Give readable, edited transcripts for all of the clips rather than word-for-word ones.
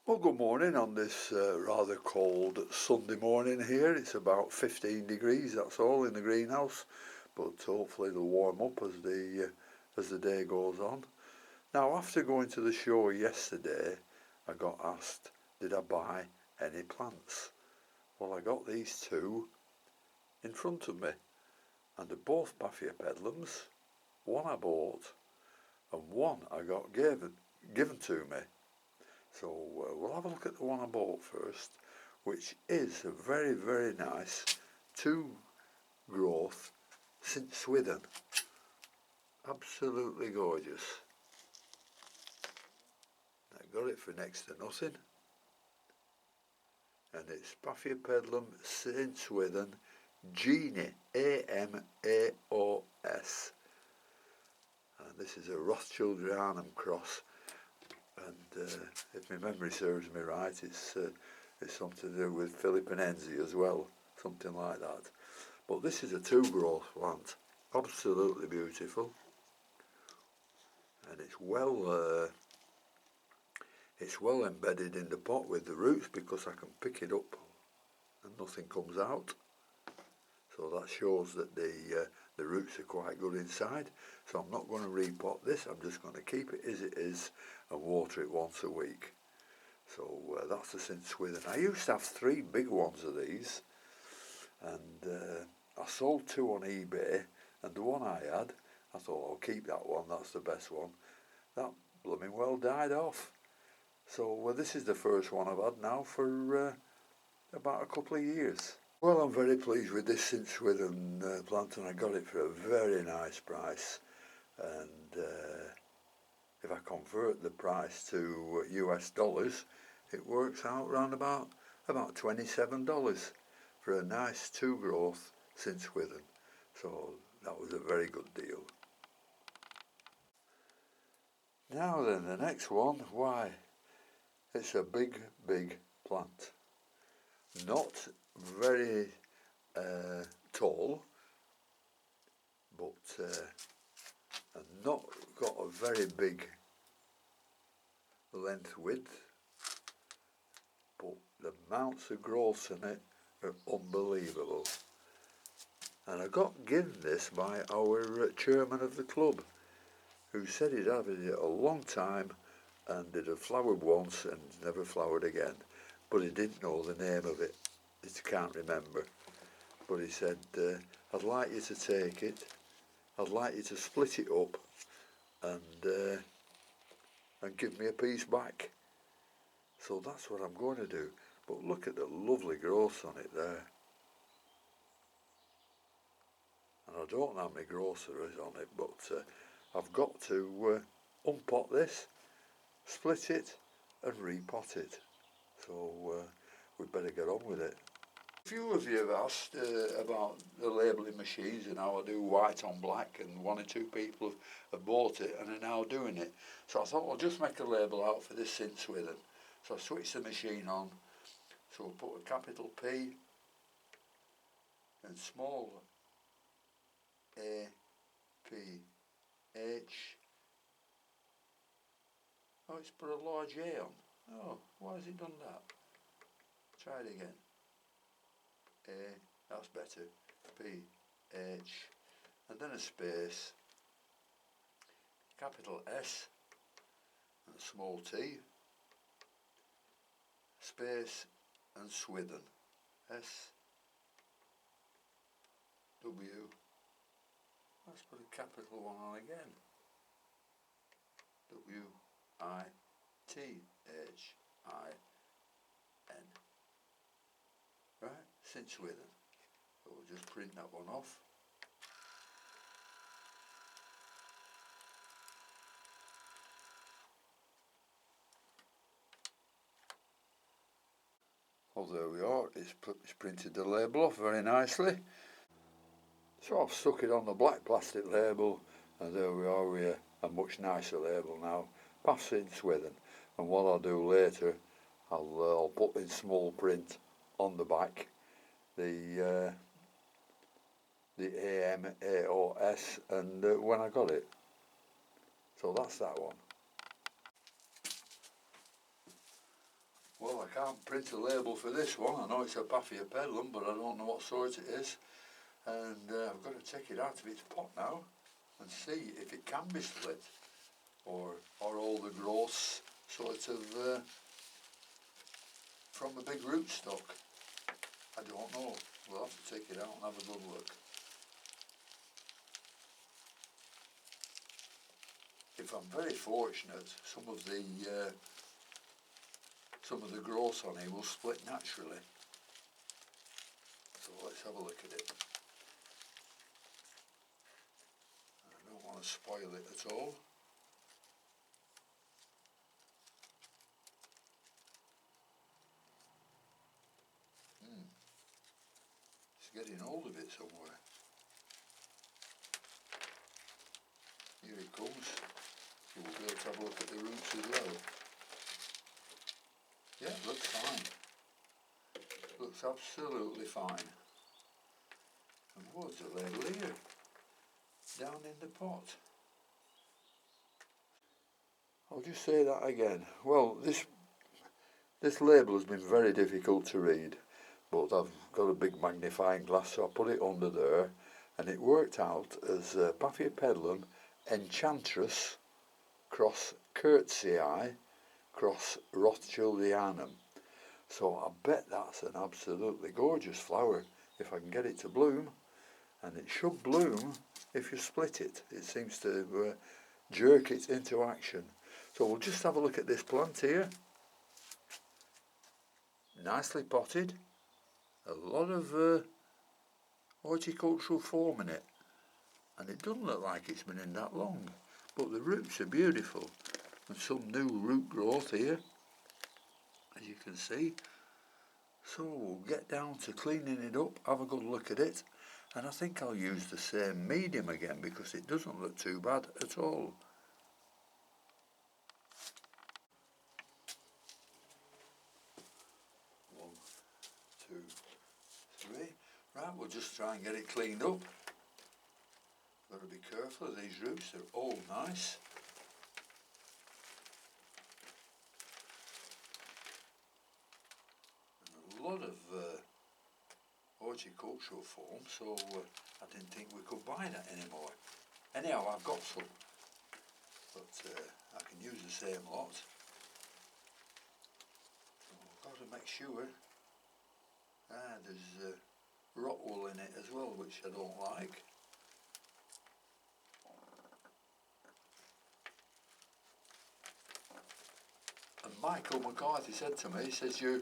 Well, good morning on this rather cold Sunday morning here. It's about 15 degrees, that's all, in the greenhouse, but hopefully it'll warm up as the day goes on. Now, after going to the show yesterday, I got asked, did I buy any plants? Well, I got these two in front of me, and they're both Paphiopedilums. One I bought, and one I got given to me. So we'll have a look at the one I bought first, which is a very, very nice two-growth St Swithin. Absolutely gorgeous. I got it for next to nothing. And it's Paphiopedilum St Swithin Genie, Amaos. And this is a Rothschild-Rhiannon cross. And if my memory serves me right, it's something to do with Philip and Enzi as well, something like that. But this is a two-growth plant, absolutely beautiful, and it's well embedded in the pot with the roots because I can pick it up and nothing comes out. So that shows that the roots are quite good inside. So I'm not going to repot this, I'm just going to keep it as it is and water it once a week. So that's the St Swithin. I used to have 3 big ones of these, and I sold 2 on eBay, and the one I had, I thought I'll keep that one, that's the best one. That blooming well died off. So this is the first one I've had now for about a couple of years. Well, I'm very pleased with this St Swithin plant, and I got it for a very nice price. And if I convert the price to US dollars, it works out around about $27 for a nice two-growth St Swithin. So that was a very good deal. Now then, the next one, why, it's a big, big plant. Not very tall, but and not got a very big length width, but the amounts of growth in it are unbelievable. And I got given this by our chairman of the club, who said he'd had it a long time and it had flowered once and never flowered again, but he didn't know the name of it. He can't remember. But he said, I'd like you to take it, I'd like you to split it up and give me a piece back. So that's what I'm going to do. But look at the lovely growth on it there. And I don't know how many growth there is on it, but I've got to unpot this, split it and repot it. So we'd better get on with it. A few of you have asked about the labelling machines and how I do white on black, and 1 or 2 people have bought it and are now doing it. So I thought I'll just make a label out for this St Swithin. So I switched the machine on, so I put a capital P and small A, P, H. Oh, it's put a large A on. Oh, why has it done that? Try it again. A, that's better. P, H, and then a space, capital S, and a small t, space, and Swithin. S, W, let's put a capital one on again. W, I, T, H, I, N. Right, St Swithin. So we'll just print that one off. Well, there we are, it's printed the label off very nicely. So I've stuck it on the black plastic label, and there we are with a much nicer label now, Path St Swithin. And what I'll do later, I'll put in small print on the back the AMAOS and when I got it. So that's that one. can't print a label for this one. I know it's a Paffia Pedlum, but I don't know what sort it is. And I've got to take it out of its pot now and see if it can be split, or all the growths sort of from a big rootstock. I don't know. We'll have to take it out and have a good look. If I'm very fortunate, some of the growths on here will split naturally. So let's have a look at it. I don't want to spoil it at all. It's getting hold of it somewhere. Here it comes. So we'll be able to have a look at the roots as well. Yeah, it looks fine. Looks absolutely fine. And what's the label here? Down in the pot. I'll just say that again. Well, this label has been very difficult to read, but I've got a big magnifying glass, so I put it under there, and it worked out as Paffia Pedlum Enchantress cross Curtsii cross Rothschildianum. So I bet that's an absolutely gorgeous flower if I can get it to bloom, and it should bloom if you split it. It seems to jerk it into action. So we'll just have a look at this plant here. Nicely potted, a lot of horticultural form in it, and it doesn't look like it's been in that long, but the roots are beautiful, and some new root growth here, as you can see. So we'll get down to cleaning it up, have a good look at it, and I think I'll use the same medium again because it doesn't look too bad at all. One, two, three. Right, we'll just try and get it cleaned up. Got to be careful of these roots, they're all nice. And a lot of horticultural form, so I didn't think we could buy that anymore. Anyhow, I've got some, but I can use the same lot. So I've got to make sure. There's rot wool in it as well, which I don't like. And Michael McCarthy said to me, he says, your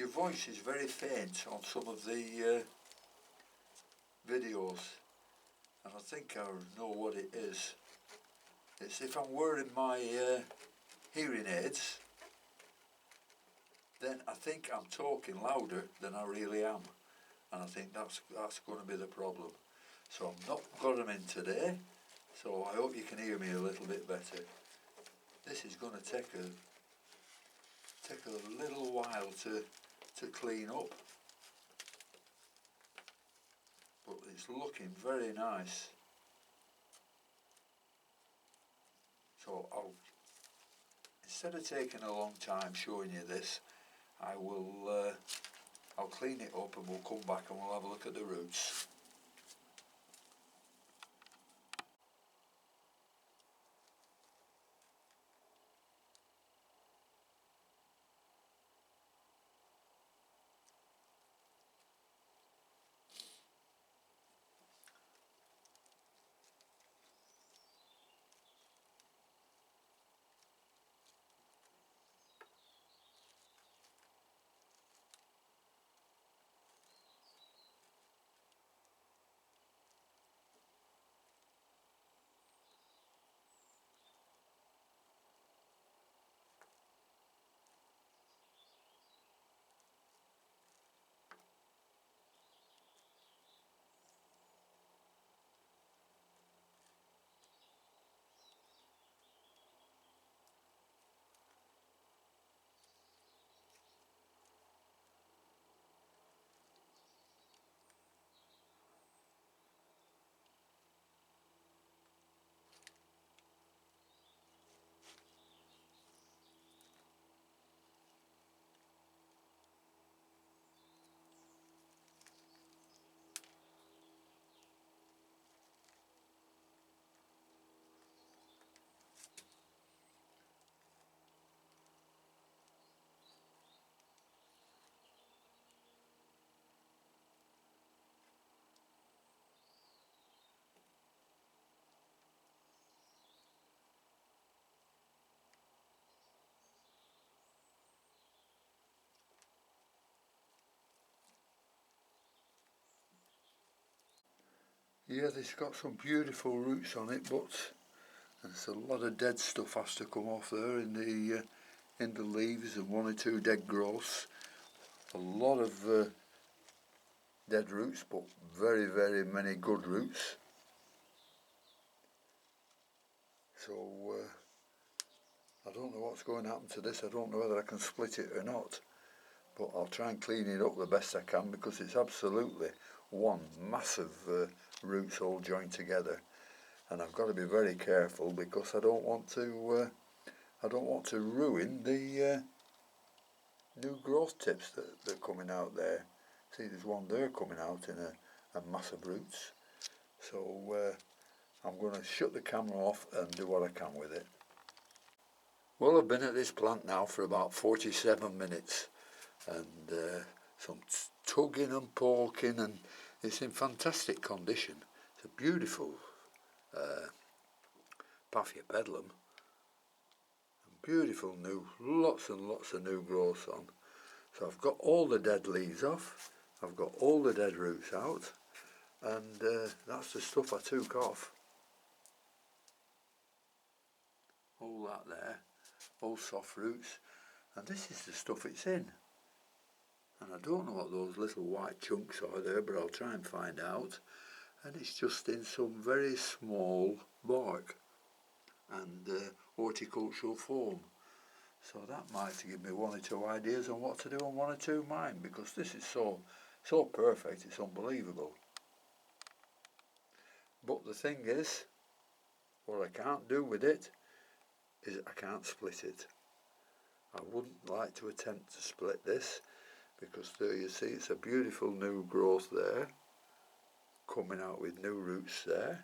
voice is very faint on some of the videos, and I think I know what it is. It's if I'm wearing my hearing aids, then I think I'm talking louder than I really am, and I think that's going to be the problem. So I've not got them in today, so I hope you can hear me a little bit better. This is going to take a little while to clean up, but it's looking very nice. So instead of taking a long time showing you this, I'll clean it up and we'll come back and we'll have a look at the roots. Yeah, it's got some beautiful roots on it, but there's a lot of dead stuff has to come off there in the leaves, and one or two dead growths. A lot of dead roots, but very, very many good roots. So I don't know what's going to happen to this. I don't know whether I can split it or not, but I'll try and clean it up the best I can, because it's absolutely one massive roots all joined together, and I've got to be very careful because I don't want to ruin the new growth tips that are coming out there. See, there's one there coming out in a mass of roots. So I'm going to shut the camera off and do what I can with it. Well, I've been at this plant now for about 47 minutes, and some tugging and poking, and it's in fantastic condition. It's a beautiful Paphiopedilum. Beautiful new, lots and lots of new growth on. So I've got all the dead leaves off, I've got all the dead roots out, and that's the stuff I took off. All that there, all soft roots, and this is the stuff it's in. And I don't know what those little white chunks are there, but I'll try and find out. And it's just in some very small bark and horticultural form. So that might give me one or two ideas on what to do on one or two mine, because this is so perfect, it's unbelievable. But the thing is, what I can't do with it is I can't split it. I wouldn't like to attempt to split this, because there you see it's a beautiful new growth there, coming out with new roots there,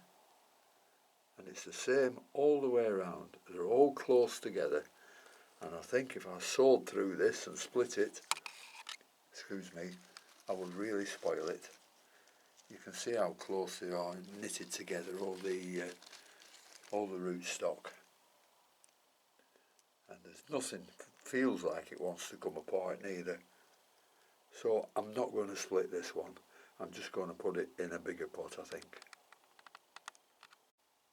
and it's the same all the way around. They're all close together. And I think if I sawed through this and split it, excuse me, I would really spoil it. You can see how close they are knitted together, all the rootstock. And there's nothing feels like it wants to come apart neither. So I'm not going to split this one. I'm just going to put it in a bigger pot, I think.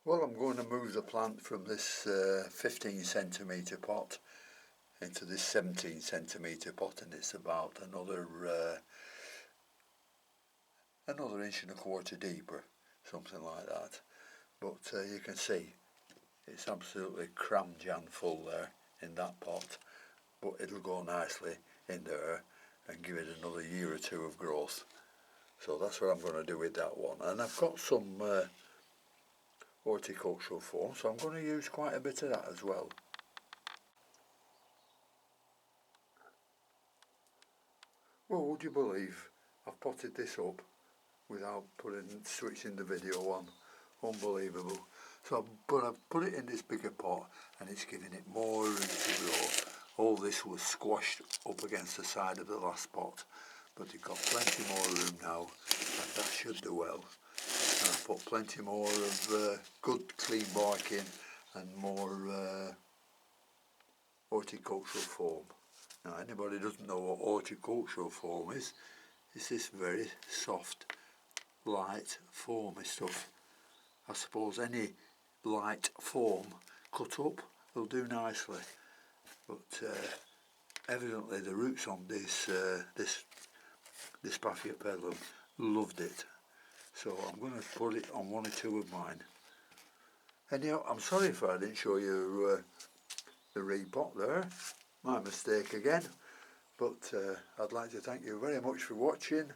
Well, I'm going to move the plant from this 15 centimetre pot into this 17 centimetre pot, and it's about another inch and a quarter deeper, something like that. But you can see it's absolutely cram jam full there in that pot, but it'll go nicely in there and give it another year or two of growth. So that's what I'm going to do with that one. And I've got some horticultural form, so I'm going to use quite a bit of that as well. Well, would you believe I've potted this up without switching the video on? Unbelievable. So, but I've put it in this bigger pot, and it's giving it more room to grow. All this was squashed up against the side of the last pot, but you've got plenty more room now, and that should do well. And I've put plenty more of good clean bark in, and more horticultural foam. Now, anybody who doesn't know what horticultural foam is, it's this very soft, light, foamy stuff. I suppose any light foam cut up will do nicely, but evidently the roots on this Paphiopedilum loved it, so I'm going to put it on one or two of mine. Anyhow, I'm sorry if I didn't show you the repot there. My mistake again, but I'd like to thank you very much for watching,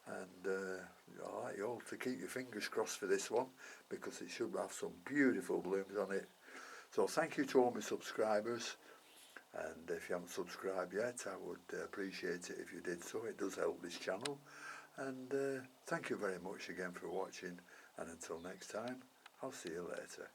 and I'd like you all to keep your fingers crossed for this one, because it should have some beautiful blooms on it. So thank you to all my subscribers, and if you haven't subscribed yet, I would appreciate it if you did so. It does help this channel, and thank you very much again for watching, and until next time, I'll see you later.